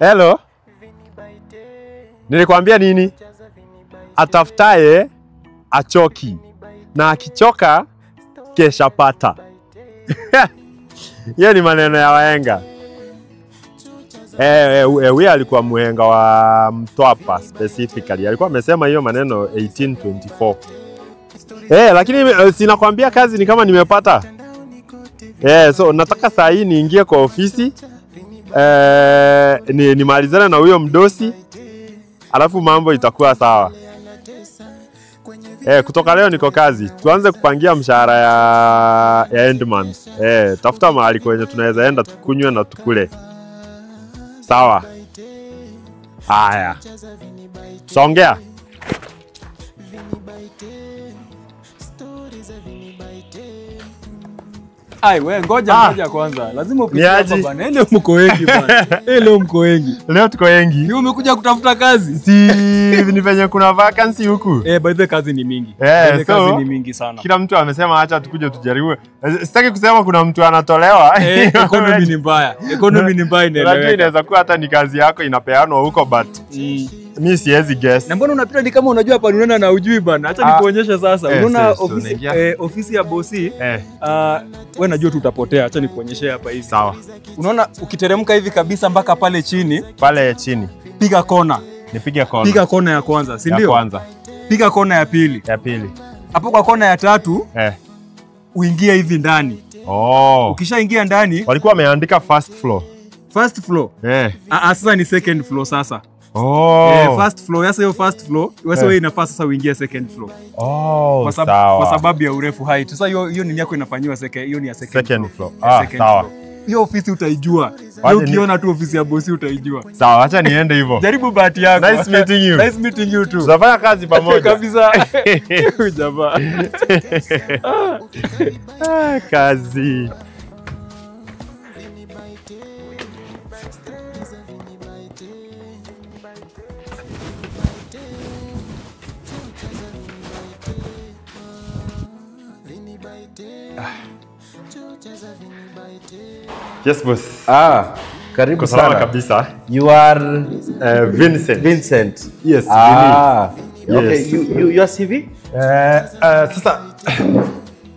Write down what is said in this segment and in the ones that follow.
Hello? Nilikwambia nini? Atafutaye achoki. Na akichoka kesha pata. Hiyo ni maneno ya wahenga. Huyo alikuwa muhenga wa Mtwapa specifically. Alikuwa amesema hiyo maneno 1824. Lakini sinakwambia kazi ni kama nimepata. So nataka saa hii niingie kwa ofisi. Nimalizane na huyo mdosi. Alafu mambo itakuwa sawa. Kutoka leo niko kazi. Tuanze kupangia mshahara ya end month. Tafuta mahali kwenye tunaweza enda tukunywe na tukule. Sawa. Haya. Songea. Ai wewe ngoja kwanza. Lazima upite hapa bana. Leo mko wengi bana. Leo mko wengi. Leo tuko wengi. Ni umekuja kutafuta kazi? Si ni venye kuna vacancy huku. By the kazi ni mingi. Kazi ni mingi sana. Kila mtu amesema acha tukuje tujaribu. Sitaki kusema kuna mtu anatolewa. Economy ni mbaya. Economy ni mbaya inaeleweka. Lakini inaweza kuwa hata ni kazi yako inapeanwa huko but mimi siwezi guess. Na mbona unapita ni kama unajua hapa unaona na ujui bana. Acha nikuonyeshe sasa. Unaona ofisi ya bosi? Wewe najua tu utapotea. Acha nikuonyeshe hapa hivi. Sawa. Unaona ukiteremka hivi kabisa mpaka pale chini. Pale chini. Piga kona. Nipige kona. Piga kona ya kwanza, si ndio? Ya kwanza. Piga kona ya pili. Ya pili. Hapo kwa kona ya tatu uingie hivi ndani. Ukishaingia ndani walikuwa wameandika first floor. First floor? Sasa ni second floor sasa. First floor, yasa hiyo first floor, wewe inafaa sasa uingie second floor. Kwa sababu ya urefu height. Sasa hiyo nini yako inafanywa hiyo ni ya second floor. Sawa. Hiyo ofisi utaijua. Leo ukiona tu ofisi ya bosi utaijua. Sawa, acha niende hivyo. Jaribu bahati yako. Nice meeting you. Nice meeting you too. Tutafanya kazi pamoja. Kabisa. Jamaa. Kazi. Yes boss. Karibu sana kabisa. You are Vincent. Yes. Okay, you are CV? Sasa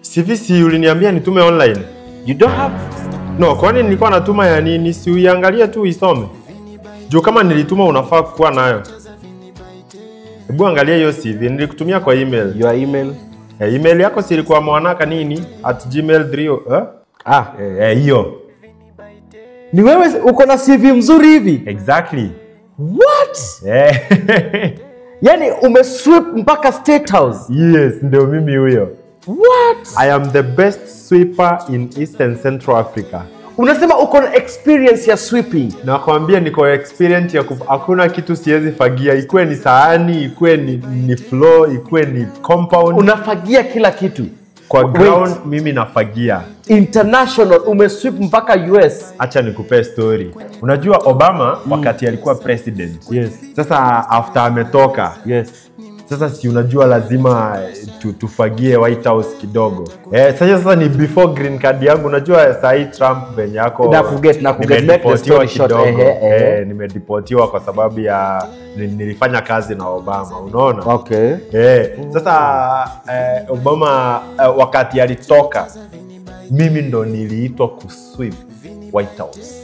CV si uliniambia nitume online. You don't have? No, kwani nilikuwa natuma ya nini? Si uiangalie tu isome. Juu kama nilituma unafaa kuwa nayo. Hebu angalia hiyo CV nilikutumia kwa email. Your email? Email yako si ilikuwa mwanaka@gmail.com. Hiyo. Ni wewe uko na CV mzuri hivi? Exactly. What? Yani umesweep mpaka State House? Yes, ndio mimi huyo. What? I am the best sweeper in East and Central Africa. Unasema uko na experience ya sweeping? Nakwambia niko experience ya hakuna kitu siwezi fagia. Ikuwe ni sahani, ikuwe ni floor, ikuwe ni compound. Unafagia kila kitu? Kwa ground mimi nafagia. International umesweep mpaka US. Acha nikupe story. Unajua Obama wakati alikuwa president. Yes. Sasa after ametoka. Yes. Sasa si unajua lazima tufagie White House kidogo. Sasa ni before green card yangu. Unajua saa hii Trump venye yako na kuget back the story short. Nimedeportiwa kwa sababu ya nilifanya kazi na Obama, unaona? Okay. Sasa Obama wakati alitoka mimi ndo niliitwa kusweep White House.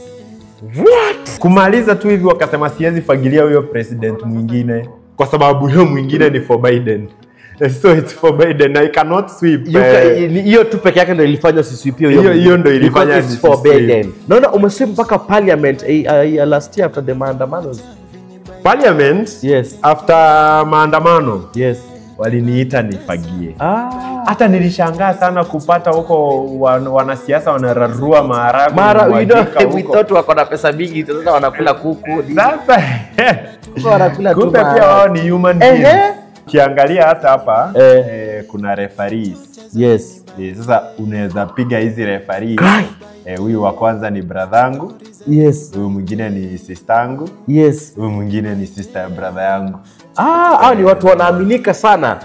What? Kumaliza tu hivi wakasema siwezi fagilia huyo president mwingine kwa sababu huyo mwingine ni for Biden. So it's for Biden. I cannot sweep. Hiyo tu peke yake ndio ilifanya usisweep hiyo ndio ilifanya it's for Biden. Naona umesweep mpaka parliament last year after the maandamano. Parliament? Yes. After maandamano? Yes. Waliniita nifagie. Hata nilishangaa sana kupata huko wanasiasa wanararua maharagwe. We thought wako na pesa mingi sasa wanakula kuku. Sasa wanakula tu. Kumbe pia wao ni human beings. Kiangalia hata hapa kuna referees. Yes. Sasa unaweza piga hizi referees. Huyu wa kwanza ni bradhangu. Yes. Huyu mwingine ni sistangu. Yes. Huyu mwingine ni sister ya brother yangu. Hao ni watu wanaaminika sana.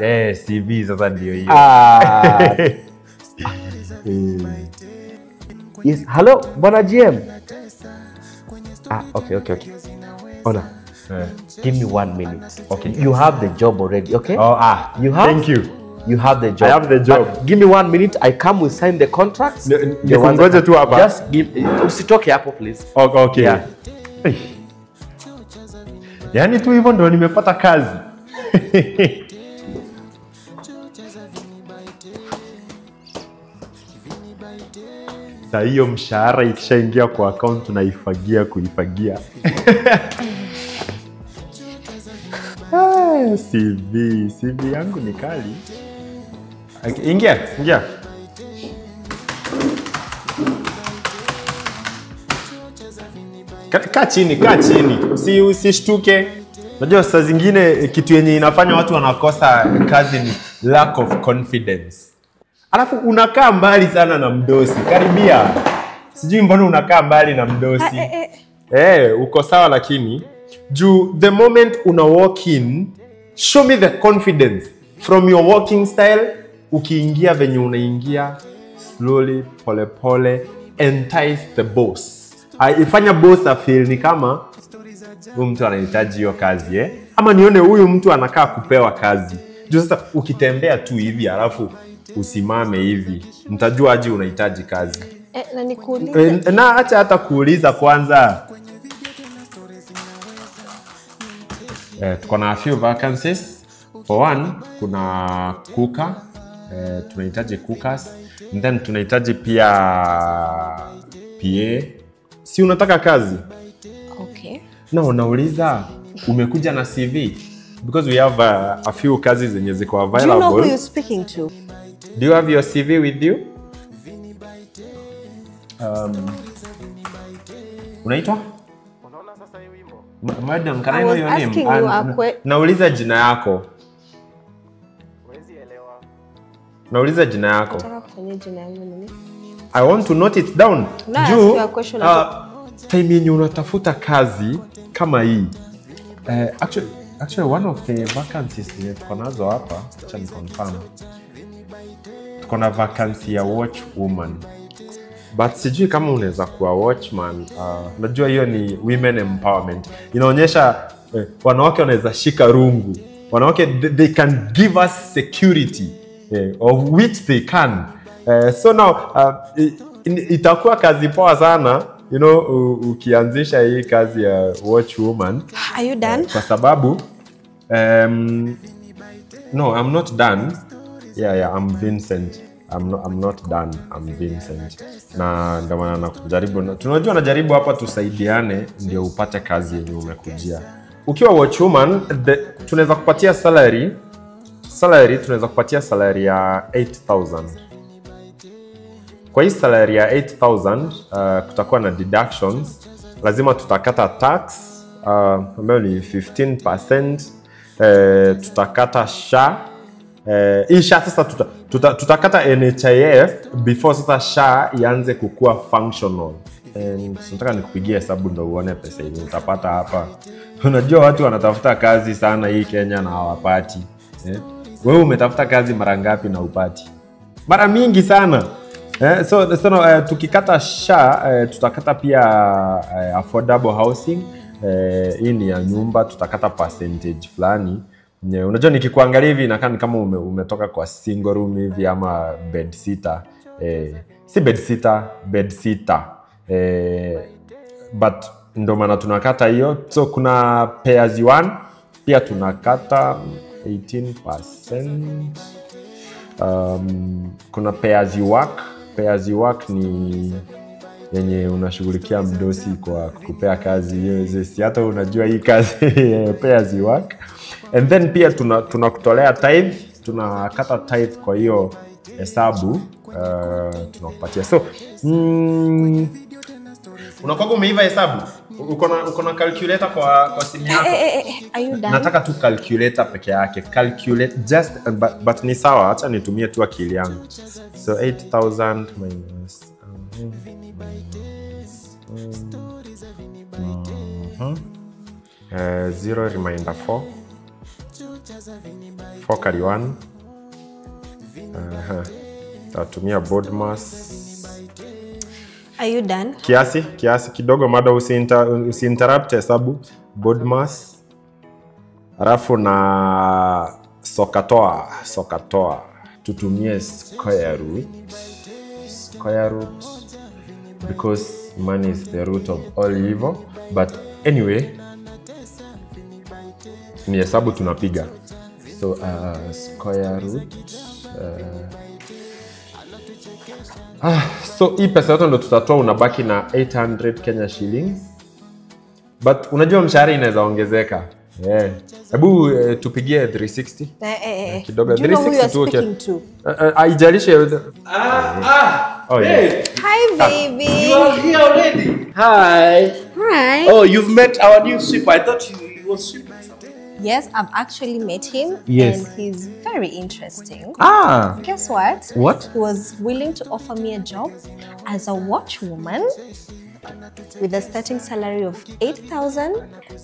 CV sasa ndio hiyo. Yes. Hello, bwana GM. Okay. Ona. Give me 1 minute. Okay. You have the job already, okay? You have? Thank you. You have the job. I have the job. But give me 1 minute. I come, we sign the contracts. Nikungoje tu hapa. Just give. Usitoke hapo, please. Okay. Yeah. Yaani tu hivyo ndo nimepata kazi. Sasa hiyo mshahara ikishaingia kwa account tunaifagia kuifagia. CV yangu ni kali. Okay, ingia. Kaa chini. Usishtuke. Unajua saa zingine kitu yenye inafanya watu wanakosa kazi ni lack of confidence. Alafu unakaa mbali sana na mdosi. Karibia. Sijui mbona unakaa mbali na mdosi. Uko sawa lakini the moment una walk in, show me the confidence from your walking style. Ukiingia venye unaingia slowly, pole, entice the boss. Ifanya boss afeel ni kama huyu mtu anahitaji hiyo kazi ama nione huyu mtu anakaa kupewa kazi. Juu sasa ukitembea tu hivi alafu usimame hivi, mtajua aje unahitaji kazi. Na nikuulize. Na acha hata kuuliza kwanza. Tuko na a few vacancies. For one, kuna cooker. Tunahitaji cookers. And then tunahitaji pia PA. Si unataka kazi? Okay. Na unauliza umekuja na CV? Because we have a few kazi zenye ziko available. Do you know who you're speaking to? Do you have your CV with you? Unaitwa? Madam, can I know your name? Nauliza jina yako. Nauliza jina yako. Nataka kufanya jina yangu nini? I want to note it down. Juu time yenye unatafuta kazi kama hii. Actually one of the vacancies tuko nazo hapa, acha ni confirm. Tuko na vacancy ya watchwoman. But sijui kama unaweza kuwa watchman. Najua hiyo ni women empowerment. Inaonyesha wanawake wanaweza shika rungu. Wanawake they can give us security, of which they can. So now itakuwa kazi poa sana, ukianzisha hii kazi ya watchwoman. Are you done? Kwa sababu no, I'm not done. Yeah, I'm Vincent. I'm not done. I'm Vincent. Na ndio maana nakujaribu. Tunajua najaribu hapa tusaidiane ndio upate kazi yenye umekujia. Ukiwa watchwoman, tunaweza kupatia salary tunaweza kupatia salary ya 8,000. Kwa hii salary ya 8,000 kutakuwa na deductions. Lazima tutakata tax ambayo ni 15%. Tutakata SHA. Hii SHA sasa tutakata NHIF before sasa SHA ianze kukua functional. Nataka nikupigie hesabu ndio uone pesa yenye utapata hapa. Unajua watu wanatafuta kazi sana hii Kenya na hawapati. Wewe umetafuta kazi mara ngapi na upati? Mara mingi sana. So tukikata SHA tutakata pia affordable housing. Hii ni ya nyumba, tutakata percentage fulani. Unajua nikikuangalia hivi inakaa kama umetoka kwa single room hivi ama bed sitter. Si bed sitter, bed sitter. But ndo maana tunakata hiyo. So kuna pay as you earn pia tunakata 18%. Kuna pay as you work. Pay as you work ni yenye unashughulikia mdosi kwa kukupea kazi hiyo. Si hata unajua hii kazi pay as you work. And then pia tunakutolea tithe, tunakata tithe kwa hiyo hesabu tunakupatia. So unakuwa umeiva hesabu? Uko na calculator kwa simu yako? Are you done? Nataka tu calculator peke yake. Calculate just but ni sawa, acha nitumie tu akili yangu. So 8,000 minus 0 remainder 4. 4 carry 1. Tatumia board mass. Are you done? Kiasi kidogo mada usiinterrupt hesabu. Bodmas. Alafu na sokatoa. Tutumie square root. Because money is the root of all evil. But anyway, ni hesabu tunapiga. So square root. So hii pesa yote ndo tutatoa, unabaki na 800 Kenya shillings. But unajua mshahara inaweza ongezeka. Hebu tupigie 360. Kidogo 360 tu. Haijalishi. Oh, yeah. Hi, baby. You are here already. Hi. Hi. Oh, you've met our new sweeper. I thought you were sweeping. Yes, I've actually met him. Yes. And he's very interesting. Guess what? What? He was willing to offer me a job as a watchwoman with a starting salary of 8,000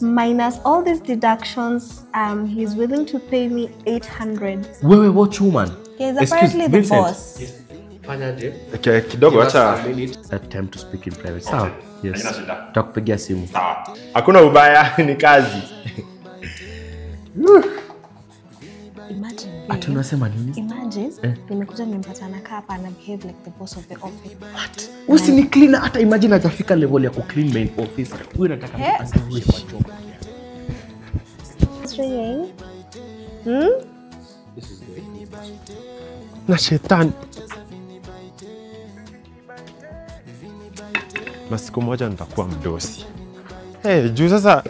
minus all these deductions. He's willing to pay me 800. Wewe watchwoman? He's apparently the boss. Okay, kidogo acha. Time to speak in private. Sawa. Yes. Tutakupigia simu. Hakuna ubaya, ni kazi. Imagine. Ati unasema nini? Imagine, nimekuja nimempata anakaa hapa ana behave like the boss of the office. What? Usi ni clean, hata imagine hajafika level ya ku clean main office. Wewe unataka asiwe kwa job. It's ringing. Na shetani. Na siku moja nitakuwa mdosi. Juu sasa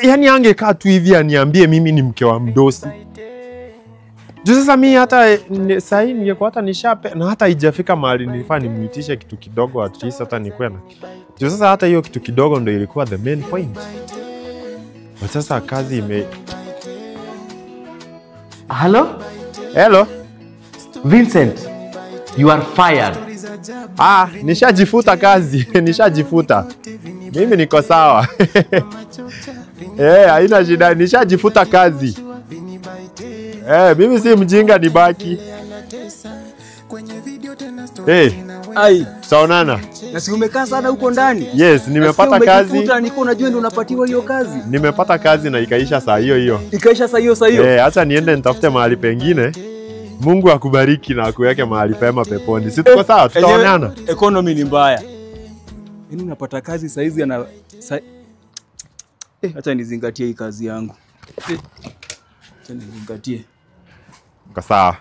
yani angekaa tu hivi aniambie mimi ni mke wa mdosi. Juu sasa mimi hata sasa hivi ningekuwa hata nishape na hata haijafika mahali nilifaa nimuitishe kitu kidogo at least hata nikuwe na. Juu sasa hata hiyo kitu kidogo ndio ilikuwa the main point. But sasa kazi Hello? Vincent, you are fired. Nishajifuta kazi, nishajifuta. Mimi niko sawa. Haina shida, nishajifuta kazi. Mimi si mjinga nibaki. Tutaonana. Na si umekaa sana huko ndani? Yes, nimepata kazi. Umejifuta niko unajua ndio unapatiwa hiyo kazi. Nimepata kazi na ikaisha saa hiyo. Ikaisha saa hiyo. Acha niende nitafute mahali pengine. Mungu akubariki na akuweke mahali pema peponi. Si tuko sawa, tutaonana. Economy ni mbaya. Yaani unapata kazi saa hizi acha nizingatie hii kazi yangu. Acha nizingatie. Kwa sawa.